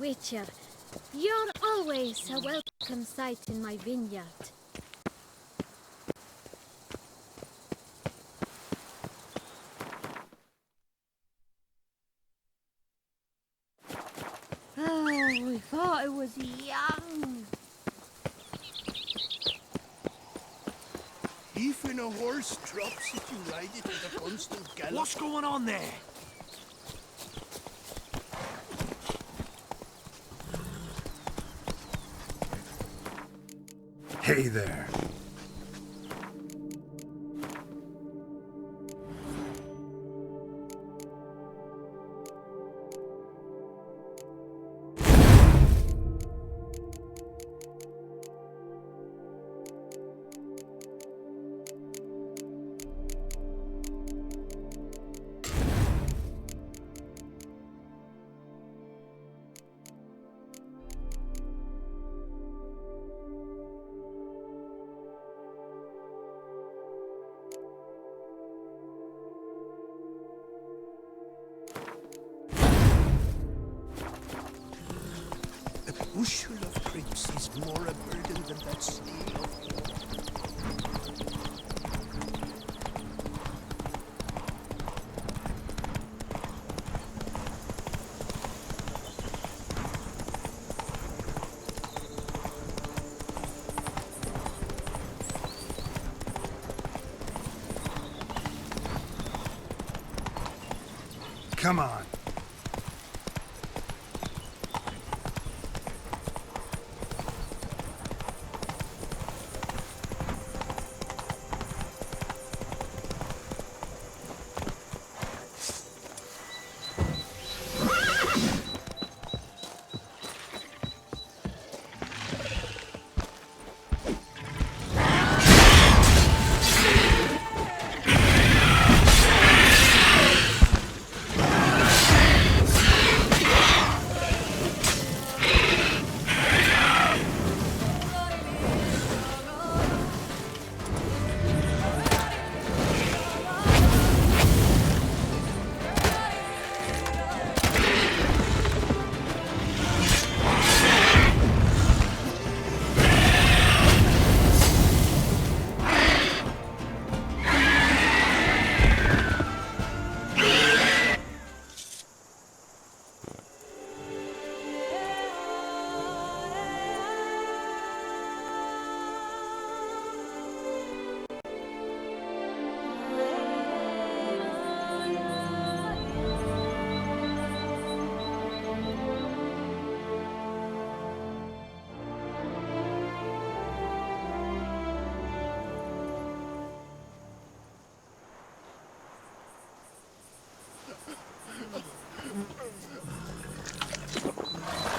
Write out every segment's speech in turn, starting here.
Witcher, you're always a welcome sight in my vineyard. Oh, I thought I was young. Even a horse drops if you ride it at a constant gallop. What's going on there? Hey there. A bushel of grapes is more a burden than that scale of Come on.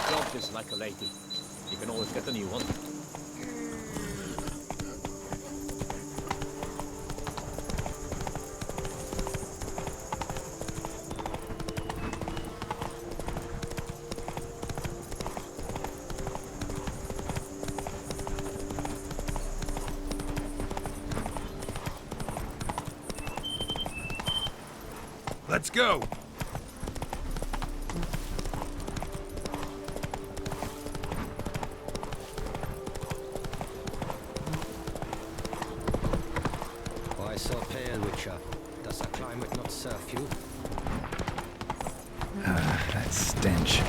Job is like a lady. You can always get a new one. Let's go. Why so pale, Witcher? Does the climate not serve you? That stench.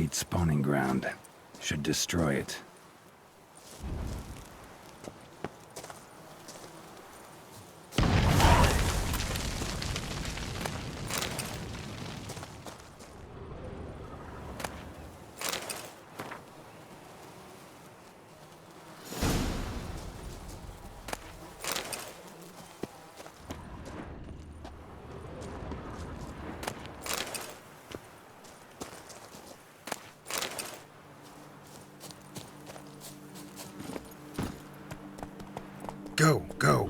centipede spawning ground. Should destroy it. Go, go.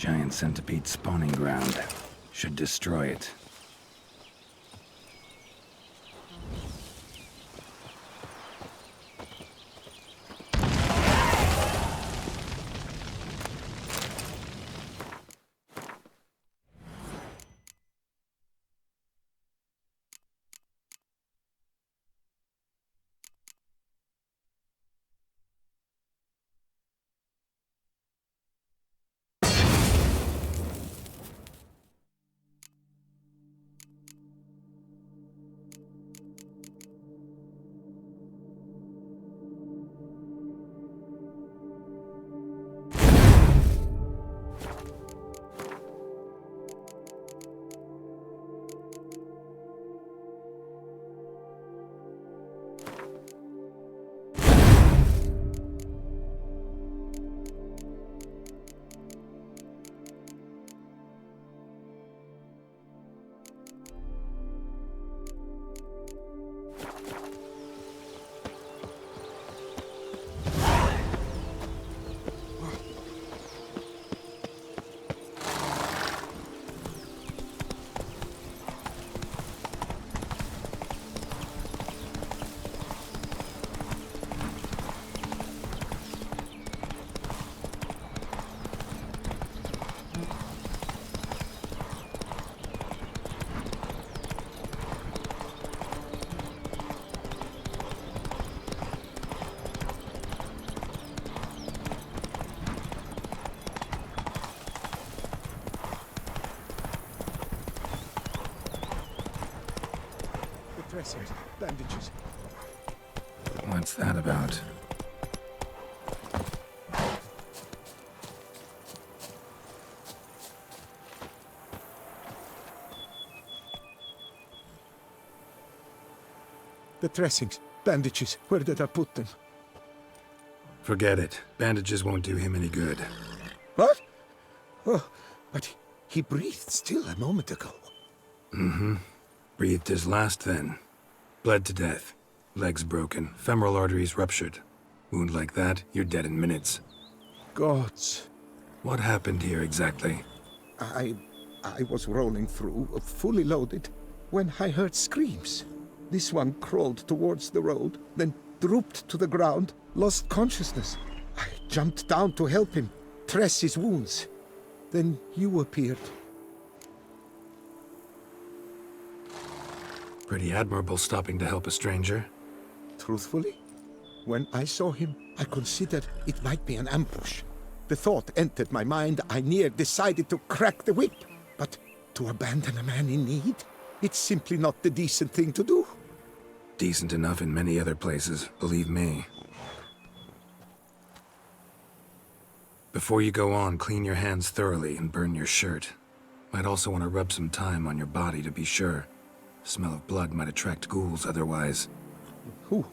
Giant centipede spawning ground. Should destroy it. Dressings, bandages. What's that about? The dressings, bandages. Where did I put them? Forget it. Bandages won't do him any good. What? Oh, but he breathed still a moment ago. Mm-hmm. Breathed his last then. Bled to death. Legs broken. Femoral arteries ruptured. Wound like that, you're dead in minutes. Gods. What happened here exactly? I was rolling through, fully loaded, when I heard screams. This one crawled towards the road, then drooped to the ground, lost consciousness. I jumped down to help him, dress his wounds. Then you appeared. Pretty admirable stopping to help a stranger. Truthfully, When I saw him, I considered it might be an ambush. The thought entered my mind, I near decided to crack the whip. But to abandon a man in need? It's simply not the decent thing to do. Decent enough in many other places, believe me. Before you go on, clean your hands thoroughly and burn your shirt. Might also want to rub some thyme on your body to be sure. Smell of blood might attract ghouls otherwise. Who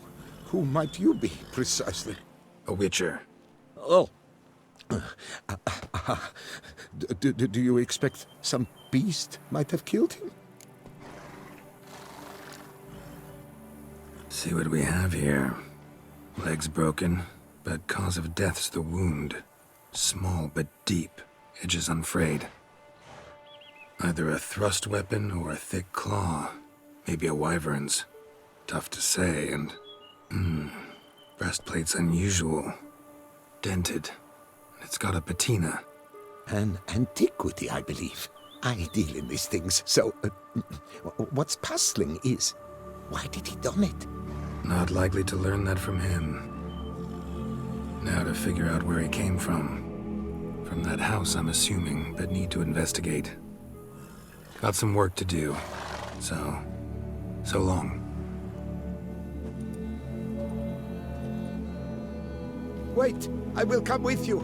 might you be, precisely? A witcher. Oh. Do you expect some beast might have killed him? See what we have here. Legs broken, but cause of death's the wound. Small but deep, edges unfrayed. Either a thrust weapon or a thick claw. Maybe a wyvern's. Tough to say, and... breastplate's unusual. Dented. It's got a patina. An antiquity, I believe. I deal in these things, so... what's puzzling is... why did he don it? Not likely to learn that from him. Now to figure out where he came from. From that house, I'm assuming, but need to investigate. Got some work to do. So long. Wait, I will come with you.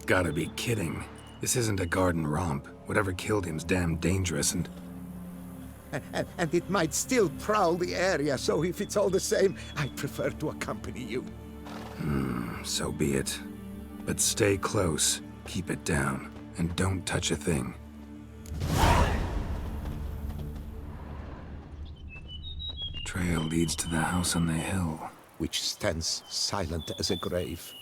Gotta be kidding. This isn't a garden romp. Whatever killed him's damn dangerous and... And it might still prowl the area, so if it's all the same, I prefer to accompany you. So be it. But stay close, keep it down, and don't touch a thing. Trail leads to the house on the hill. Which stands silent as a grave.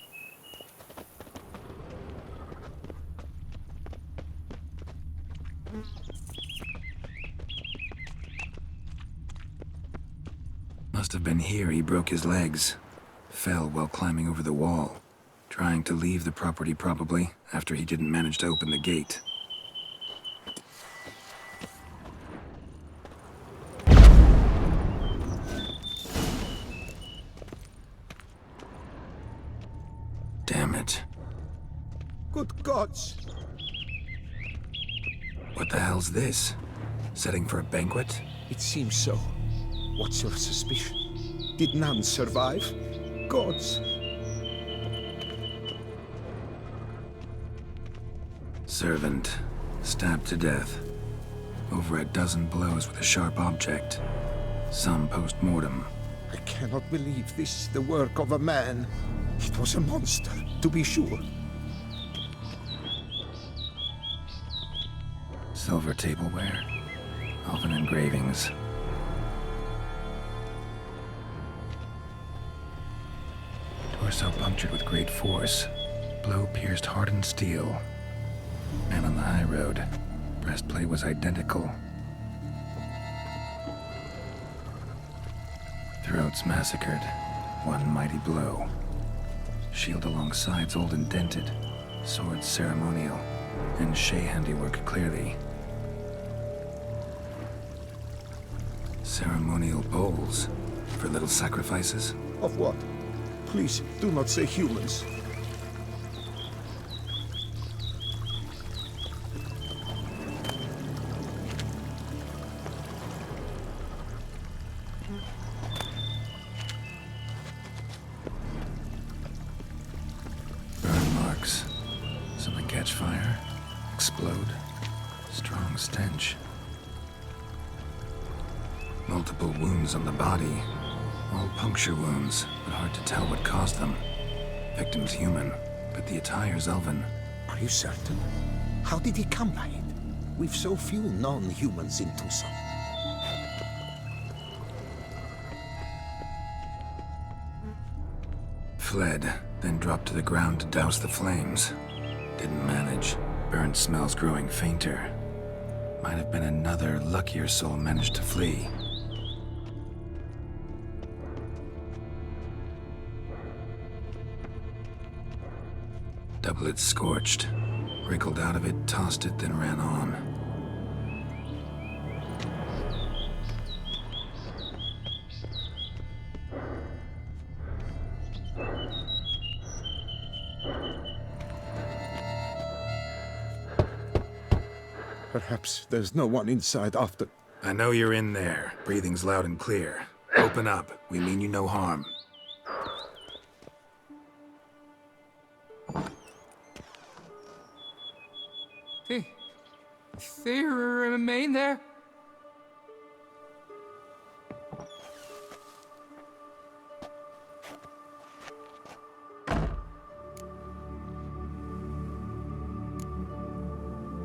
Must have been here he broke his legs. Fell while climbing over the wall. Trying to leave the property probably, after he didn't manage to open the gate. Damn it. Good gods! What the hell's this? Setting for a banquet? It seems so. What's your suspicion? Did none survive? Gods! Servant. Stabbed to death. Over a dozen blows with a sharp object. Some post-mortem. I cannot believe this is the work of a man. It was a monster, to be sure. Silver tableware. Elven engravings. Torso punctured with great force. Blow pierced hardened steel. Man on the high road. Breastplate was identical. Throats massacred. One mighty blow. Shield along sides old and dented. Sword ceremonial. And Shea handiwork clearly. Ceremonial bowls. For little sacrifices? Of what? Please, do not say humans. Burn marks. Something catch fire. Explode. Strong stench. Multiple wounds on the body. All puncture wounds, but hard to tell what caused them. Victim's human, but the attire's elven. Are you certain? How did he come by it? We've so few non-humans in Tucson. Fled, then dropped to the ground to douse the flames. Didn't manage. Burnt smells growing fainter. Might have been another luckier soul managed to flee. Doublet scorched. Wriggled out of it, tossed it, then ran on. Perhaps there's no one inside after... I know you're in there. Breathing's loud and clear. Open up. We mean you no harm. They remain there?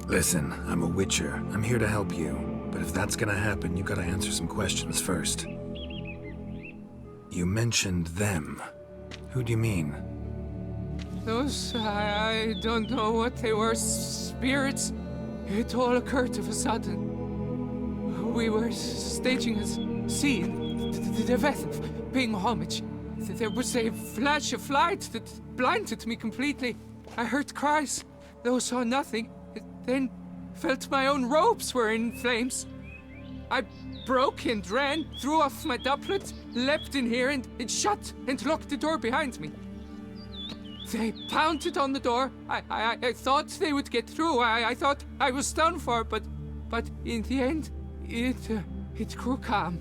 Listen, I'm a witcher. I'm here to help you. But if that's gonna happen, you gotta answer some questions first. You mentioned them. Who do you mean? Those, I don't know what they were. Spirits. It all occurred of a sudden. We were staging a scene. The death of paying homage. There was a flash of light that blinded me completely. I heard cries, though saw nothing. Then felt my own robes were in flames. I broke and ran, threw off my doublet, leapt in here and shut and locked the door behind me. They pounded on the door. I thought they would get through. I thought I was done for, but in the end, it grew calm.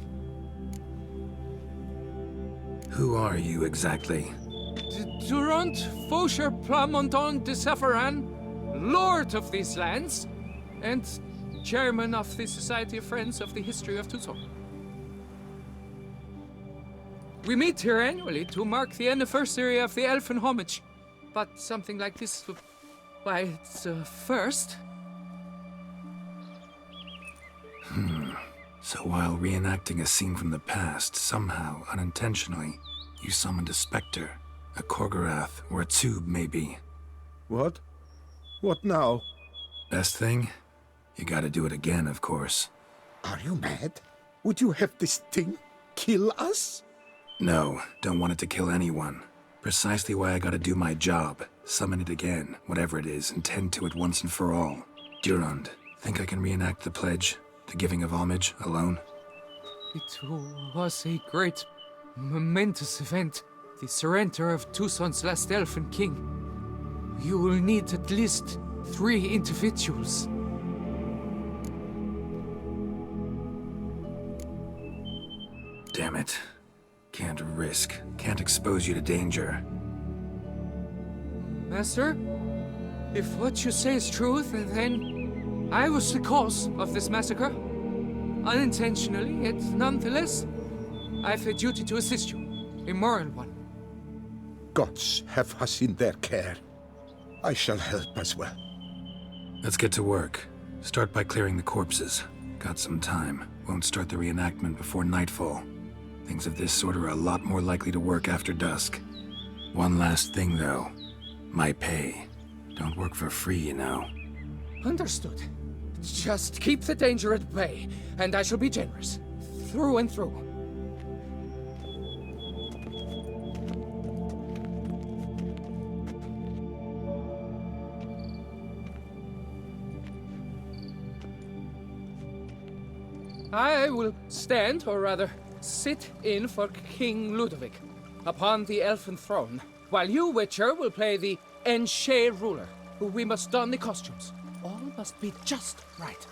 Who are you exactly? Durant Faucher Plamondon de Safaran, Lord of these lands, and Chairman of the Society of Friends of the History of Tucson. We meet here annually to mark the anniversary of the Elfin Homage, but something like this, why, it's a first. So while reenacting a scene from the past, somehow, unintentionally, you summoned a specter, a Korgorath, or a tube, maybe. What? What now? Best thing? You gotta do it again, of course. Are you mad? Would you have this thing kill us? No, don't want it to kill anyone. Precisely why I gotta do my job. Summon it again, whatever it is, and tend to it once and for all. Durand, think I can reenact the pledge, the giving of homage, alone? It was a great, momentous event. The surrender of Tucson's last Elfin King. You will need at least 3 individuals. Damn it. Can't risk. Can't expose you to danger. Master, if what you say is true, then I was the cause of this massacre. Unintentionally, yet nonetheless, I have a duty to assist you. A moral one. Gods have us in their care. I shall help as well. Let's get to work. Start by clearing the corpses. Got some time. Won't start the reenactment before nightfall. Things of this sort are a lot more likely to work after dusk. One last thing, though. My pay. Don't work for free, you know. Understood. Just keep the danger at bay, and I shall be generous. Through and through. I will stand, or rather, sit in for King Ludovic, upon the elfin throne, while you, Witcher, will play the Enche ruler. We must don the costumes. All must be just right.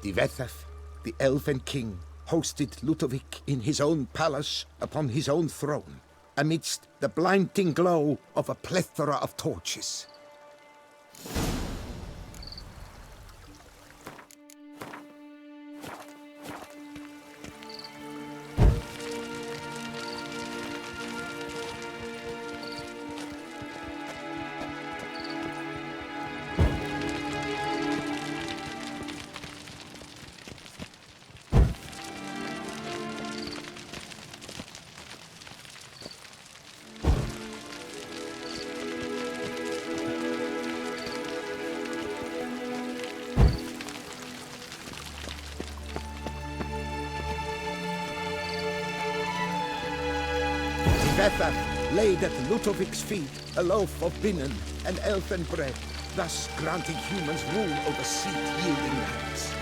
Divethef, the Elven King, hosted Ludovic in his own palace upon his own throne, amidst the blinding glow of a plethora of torches. Divethef laid at Ludovic's feet a loaf of binnen and elfin bread, thus granting humans rule over seed-yielding lands.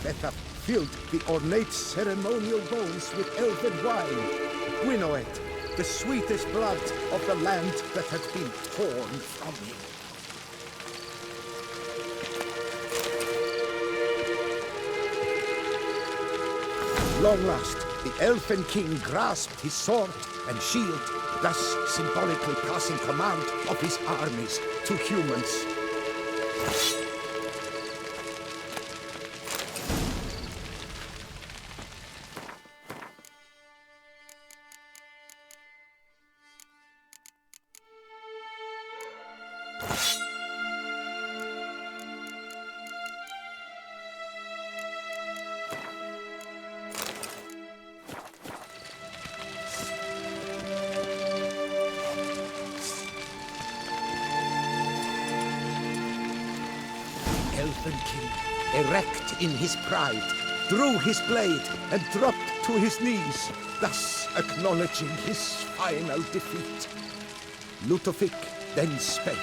Betha filled the ornate ceremonial bowls with elven wine. Gwinoet, the sweetest blood of the land that had been torn from him. Long last, the Elfen King grasped his sword and shield, thus symbolically passing command of his armies to humans. Elven King, erect in his pride, drew his blade and dropped to his knees, thus acknowledging his final defeat. Ludovic then spake.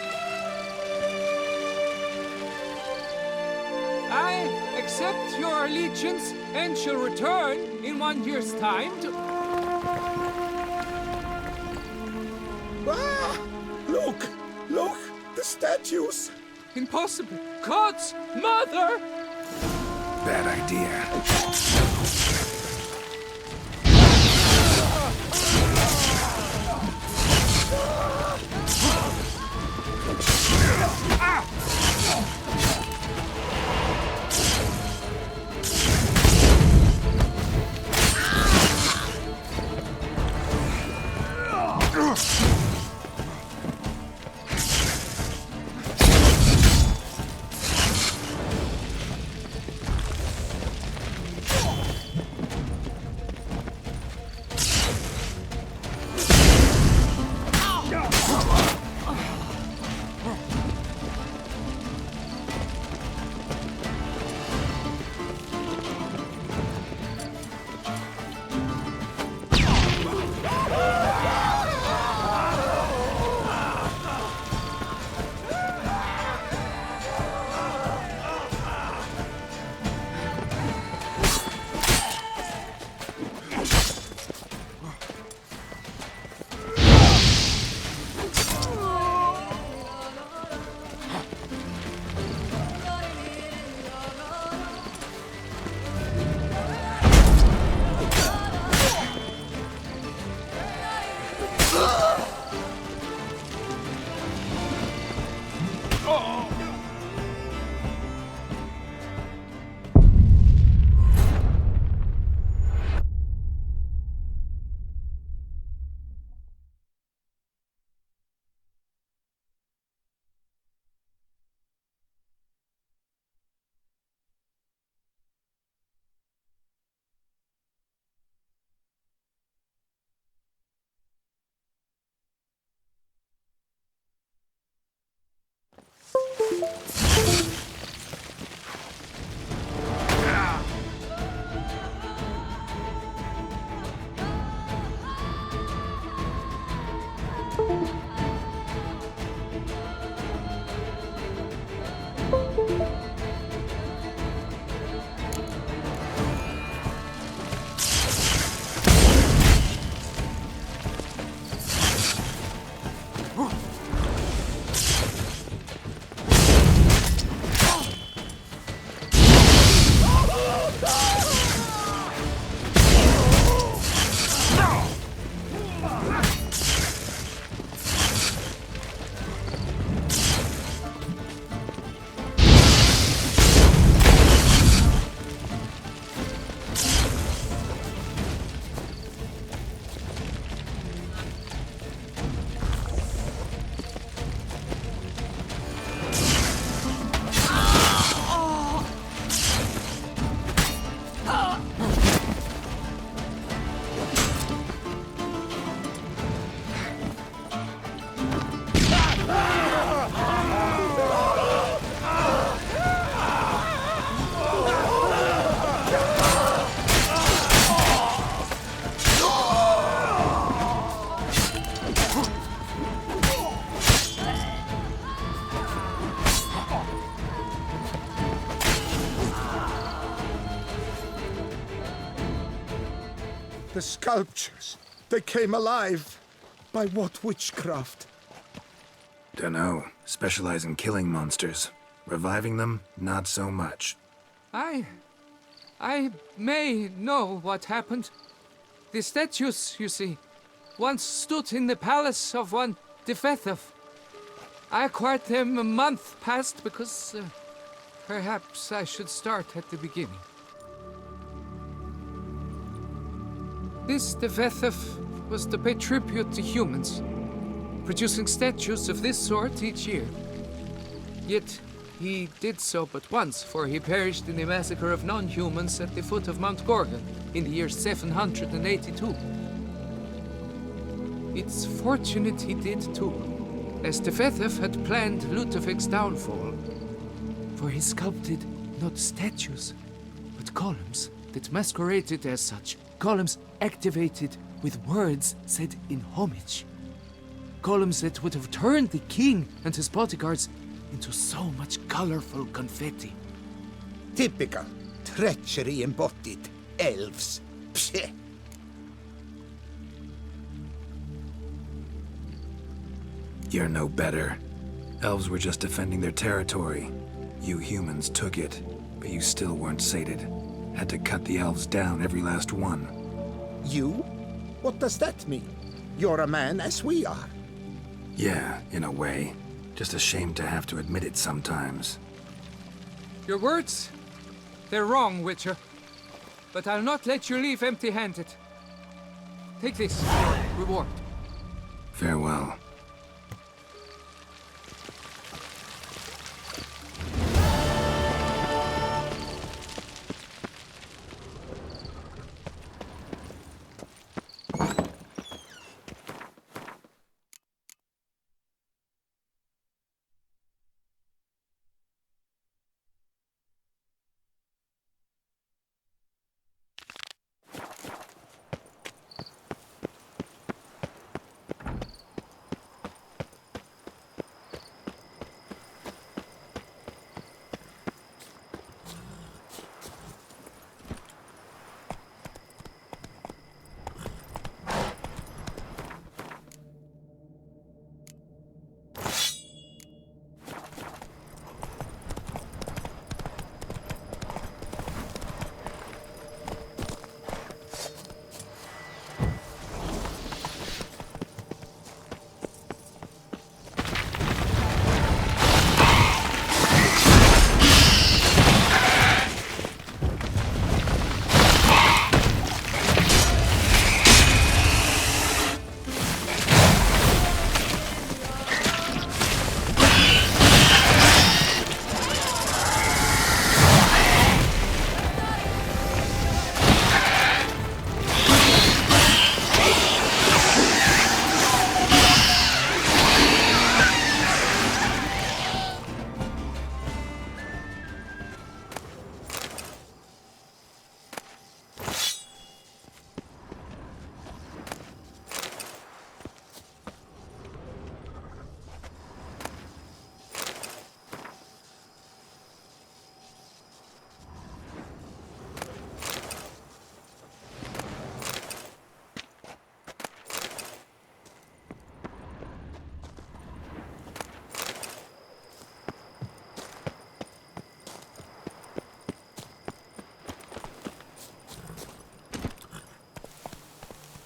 I accept your allegiance and shall return in 1 year's time to... Ah! Look! Look! The statues! Impossible! God's mother! Bad idea. The sculptures, they came alive. By what witchcraft? Dunno. Specialize in killing monsters. Reviving them, not so much. I may know what happened. The statues, you see, once stood in the palace of one Defethov. I acquired them a month past because perhaps I should start at the beginning. This Defethov was to pay tribute to humans, producing statues of this sort each year. Yet he did so but once, for he perished in the massacre of non-humans at the foot of Mount Gorgon in the year 782. It's fortunate he did too, as Defethov had planned Ludovic's downfall. For he sculpted not statues, but columns that masqueraded as such. Columns activated with words said in homage. Columns that would have turned the king and his bodyguards into so much colorful confetti. Typical. Treachery embodied. Elves. Psheh. You're no better. Elves were just defending their territory. You humans took it, but you still weren't sated. Had to cut the elves down, every last one. You? What does that mean? You're a man as we are. Yeah, in a way. Just ashamed to have to admit it sometimes. Your words, they're wrong, Witcher. But I'll not let you leave empty-handed. Take this, your reward. Farewell.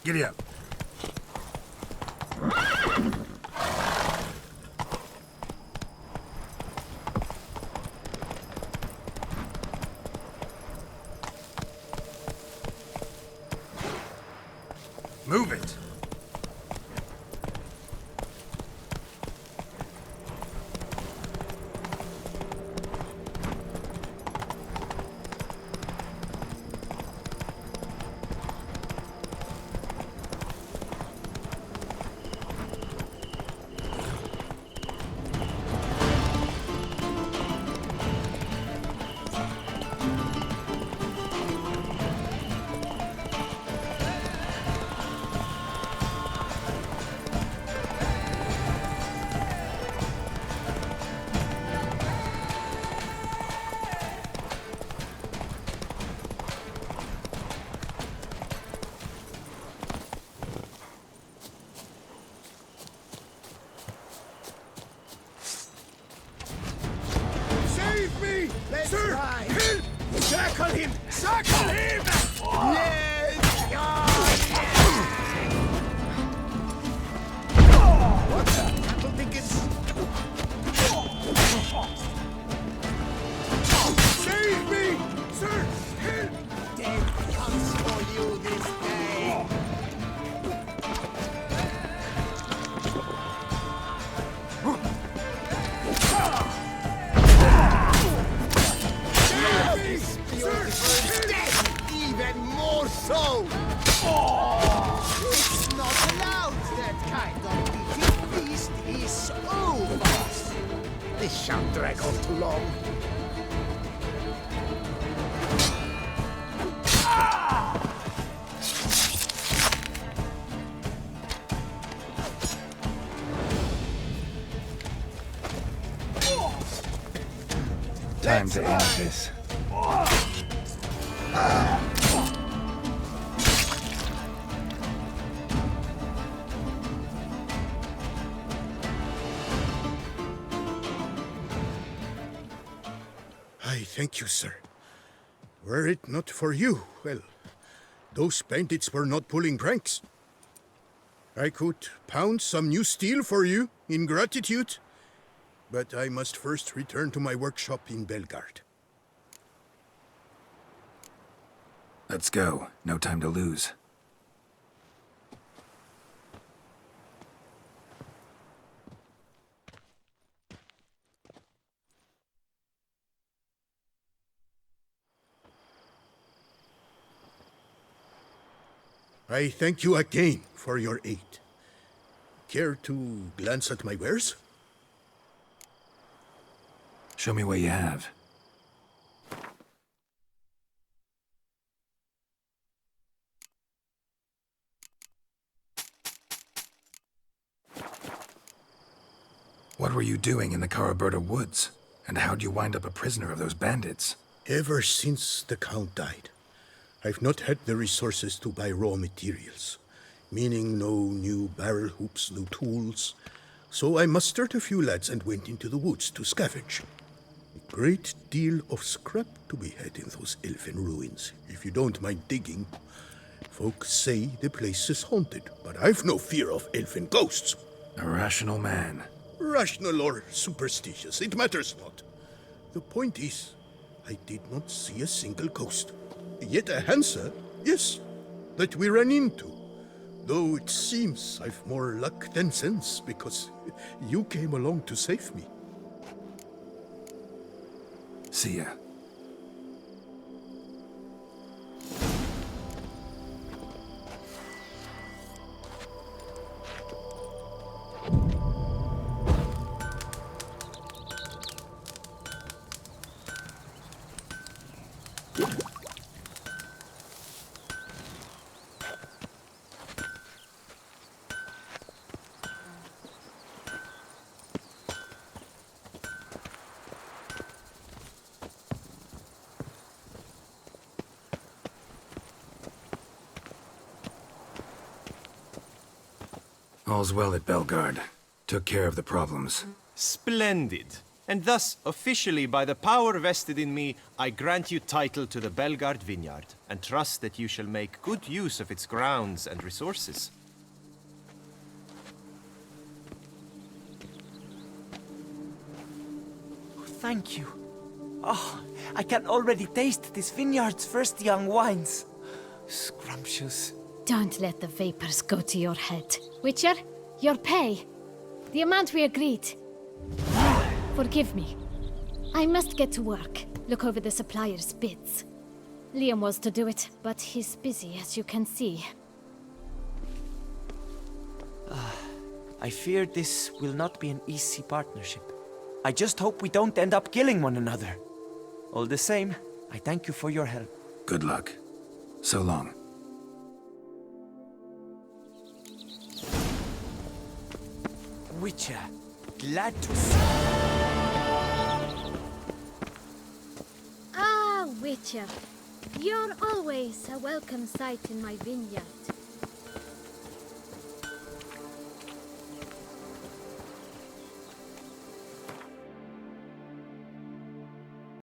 Giddy up. Move it. him! Circle him! Yes! What the? I don't think it's... Save me! Sir! Help! Death comes for you this day! This beautiful death! Even more so! It's not allowed, that kind of eating feast is over! This shan't drag on too long. Time to end this. I thank you, sir. Were it not for you, well, those bandits were not pulling pranks. I could pound some new steel for you in gratitude, but I must first return to my workshop in Belgaard. Let's go. No time to lose. I thank you again for your aid. Care to glance at my wares? Show me what you have. What were you doing in the Caraberta woods? And how'd you wind up a prisoner of those bandits? Ever since the Count died, I've not had the resources to buy raw materials, meaning no new barrel hoops, no tools. So I mustered a few lads and went into the woods to scavenge. A great deal of scrap to be had in those elfin ruins, if you don't mind digging. Folks say the place is haunted, but I've no fear of elfin ghosts. A rational man. Rational or superstitious, it matters not. The point is, I did not see a single ghost. Yet a Hansa, yes, that we ran into. Though it seems I've more luck than sense, because you came along to save me. See ya. All's well at Belgaard. Took care of the problems. Splendid. And thus, officially, by the power vested in me, I grant you title to the Belgaard vineyard, and trust that you shall make good use of its grounds and resources. Thank you. Oh, I can already taste this vineyard's first young wines. Scrumptious. Don't let the vapors go to your head. Witcher, your pay. The amount we agreed. Forgive me. I must get to work. Look over the supplier's bids. Liam was to do it, but he's busy, as you can see. I fear this will not be an easy partnership. I just hope we don't end up killing one another. All the same, I thank you for your help. Good luck. So long. Witcher, glad to see Ah, Witcher. You're always a welcome sight in my vineyard.